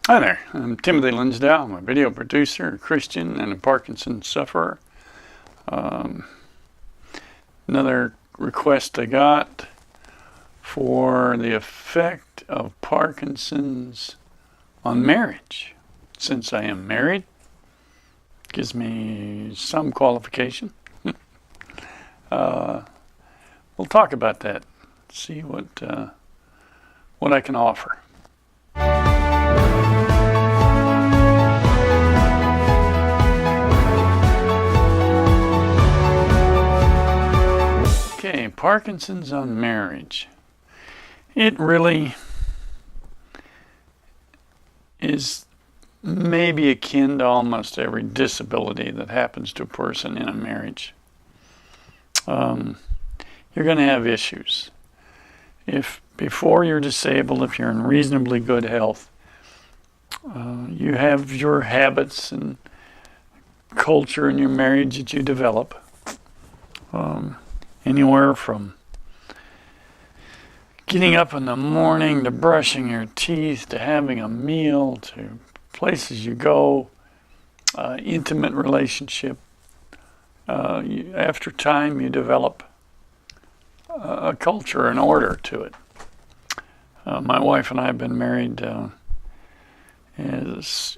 Hi there, I'm Timothy Linsdale. I'm a video producer, a Christian, and a Parkinson's sufferer. Um, Another request I got for the effect of Parkinson's on marriage. Since I am married, gives me some qualification. We'll talk about that, see what I can offer. Okay, Parkinson's on marriage. It really is maybe akin to almost every disability that happens to a person in a marriage. You're going to have issues. If before you're disabled, if you're in reasonably good health, you have your habits and culture in your marriage that you develop. Anywhere from getting up in the morning to brushing your teeth to having a meal to places you go, intimate relationship. After time, you develop a culture, an order to it. My wife and I have been married, it's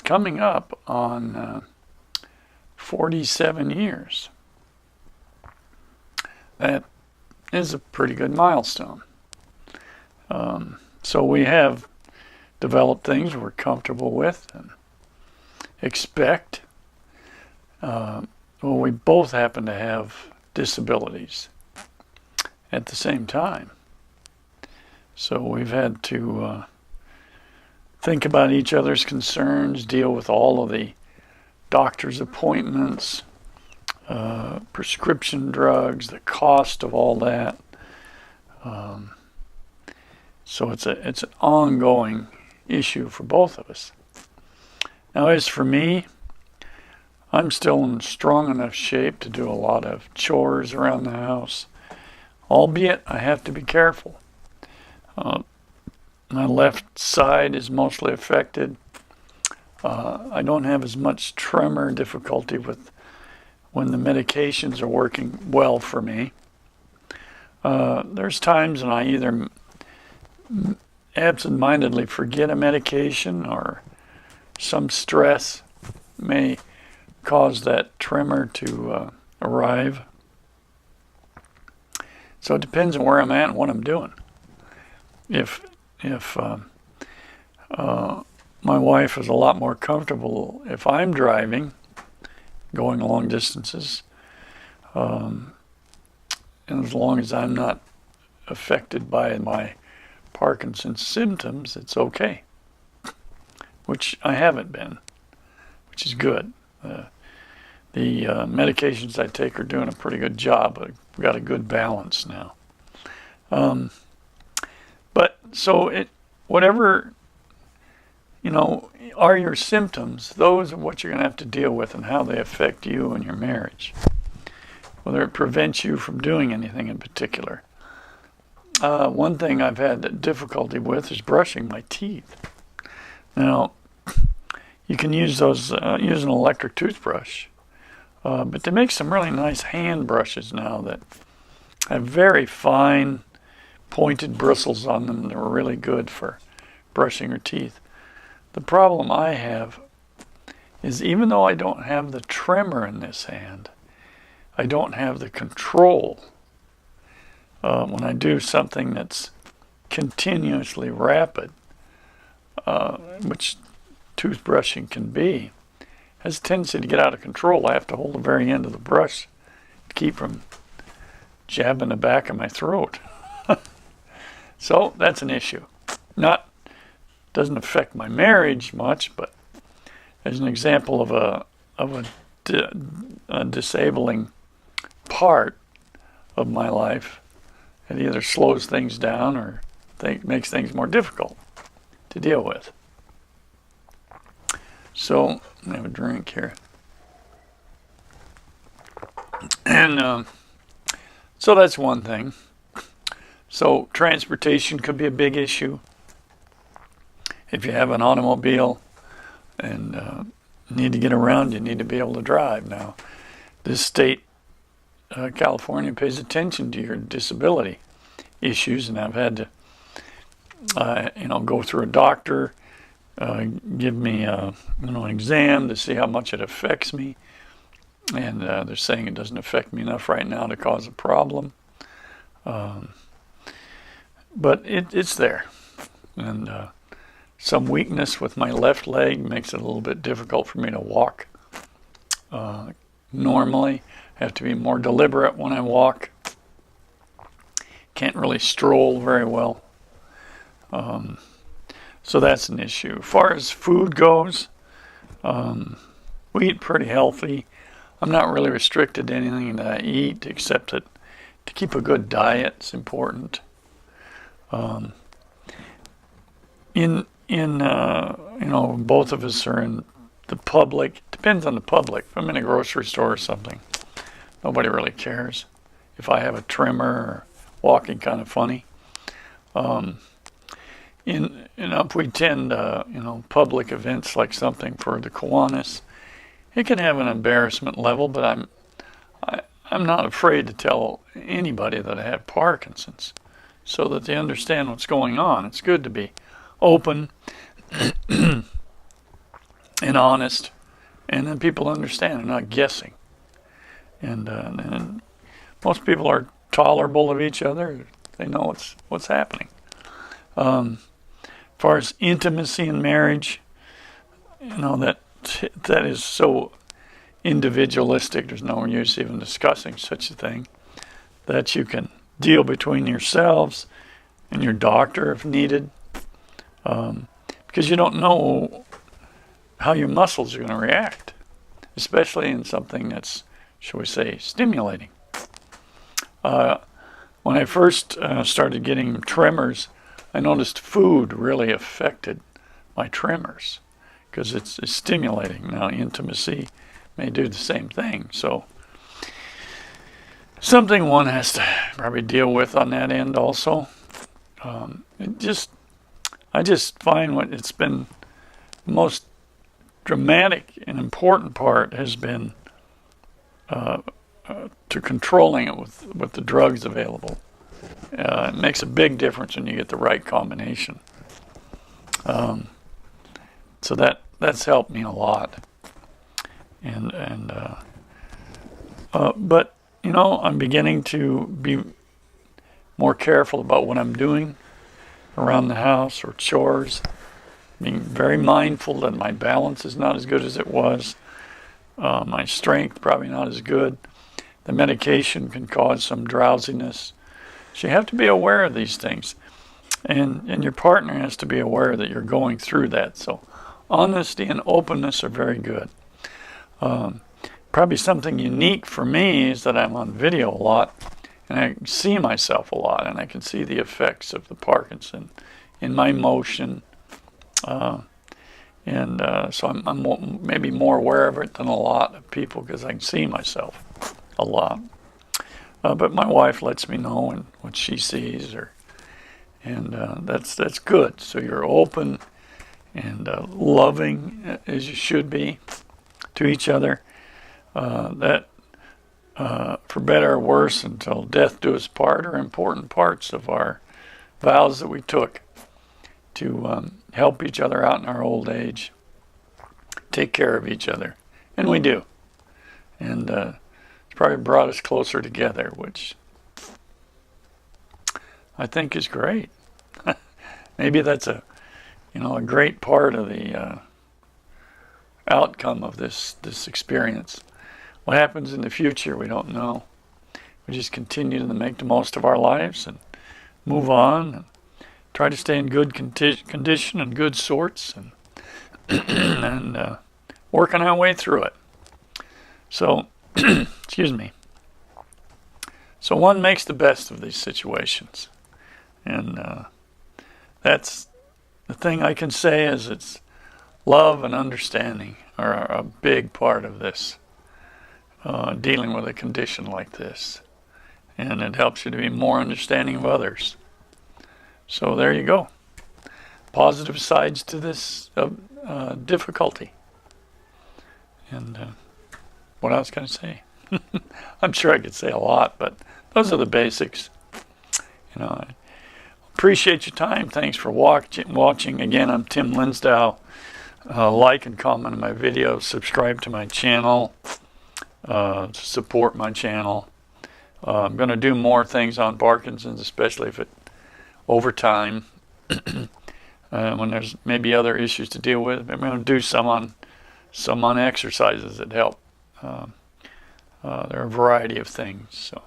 coming up on 47 years. That is a pretty good milestone. So we have developed things we're comfortable with and expect. We both happen to have disabilities at the same time. So we've had to think about each other's concerns, deal with all of the doctor's appointments, prescription drugs, the cost of all that. So it's an ongoing issue for both of us. Now, as for me, I'm still in strong enough shape to do a lot of chores around the house, albeit I have to be careful. My left side is mostly affected. I don't have as much tremor difficulty with when the medications are working well for me. There's times when I either absent-mindedly forget a medication or some stress may cause that tremor to arrive. So it depends on where I'm at and what I'm doing. If my wife is a lot more comfortable if I'm driving, going long distances, and as long as I'm not affected by my Parkinson's symptoms, it's okay, which I haven't been, which is good. The medications I take are doing a pretty good job. I've got a good balance now. But so whatever, are your symptoms, those are what you're going to have to deal with and how they affect you and your marriage. Whether it prevents you from doing anything in particular. One thing I've had difficulty with is brushing my teeth. Now, you can use use an electric toothbrush, but they make some really nice hand brushes now that have very fine, pointed bristles on them. They're really good for brushing your teeth. The problem I have is even though I don't have the tremor in this hand, I don't have the control. When I do something that's continuously rapid, which toothbrushing can be, has a tendency to get out of control. I have to hold the very end of the brush to keep from jabbing the back of my throat. So that's an issue. Doesn't affect my marriage much, but as an example of a disabling part of my life, it either slows things down or makes things more difficult to deal with. So, I have a drink here. And so that's one thing. So transportation could be a big issue. if you have an automobile and need to get around, you need to be able to drive. Now, this state, California, pays attention to your disability issues, and I've had to, go through a doctor, give me, an exam to see how much it affects me, and they're saying it doesn't affect me enough right now to cause a problem, but it's there, and some weakness with my left leg makes it a little bit difficult for me to walk normally. I have to be more deliberate when I walk. Can't really stroll very well. So that's an issue. As far as food goes, we eat pretty healthy. I'm not really restricted to anything that I eat, except that to keep a good diet is important. Both of us are in the public. Depends on the public. If I'm in a grocery store or something, nobody really cares if I have a trimmer or walking kind of funny. If we attend, public events like something for the Kiwanis, it can have an embarrassment level, but I'm not afraid to tell anybody that I have Parkinson's, so that they understand what's going on. It's good to be open and honest, and then people understand and not guessing. And most people are tolerable of each other. They know what's happening. As far as intimacy in marriage, that is so individualistic. There's no use even discussing such a thing. That you can deal between yourselves and your doctor if needed, because you don't know how your muscles are going to react, especially in something that's, shall we say, stimulating. When I first started getting tremors, I noticed food really affected my tremors because it's stimulating. Now, intimacy may do the same thing. So, something one has to probably deal with on that end also. I just find it's been the most dramatic and important part has been to controlling it with the drugs available. It makes a big difference when you get the right combination. So that's helped me a lot. But I'm beginning to be more careful about what I'm doing around the house or chores. Being very mindful that my balance is not as good as it was. My strength probably not as good. The medication can cause some drowsiness. So you have to be aware of these things. And your partner has to be aware that you're going through that. So honesty and openness are very good. Probably something unique for me is that I'm on video a lot, and I see myself a lot, and I can see the effects of the Parkinson in my motion. So I'm maybe more aware of it than a lot of people because I can see myself a lot. But my wife lets me know and what she sees, and that's good. So you're open and loving as you should be to each other. That for better or worse, until death do us part, are important parts of our vows that we took to help each other out in our old age, take care of each other, and we do. And it's probably brought us closer together, which I think is great. Maybe that's a great part of the outcome of this experience. What happens in the future, we don't know. We just continue to make the most of our lives and move on and try to stay in good condition and good sorts and and working our way through it. So, excuse me. So one makes the best of these situations. And that's the thing I can say is it's love and understanding are a big part of this, dealing with a condition like this. And it helps you to be more understanding of others. So there you go. positive sides to this difficulty. And what else can I say? I'm sure I could say a lot, but those are the basics. You know, I appreciate your time. Thanks for watching. Again, I'm Tim Linsdau. Like and comment on my videos. Subscribe to my channel. Support my channel. I'm going to do more things on Parkinson's, especially if over time, when there's maybe other issues to deal with. I'm going to do some on exercises that help. There are a variety of things. So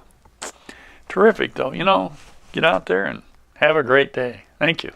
terrific, though. You know, get out there and have a great day. Thank you.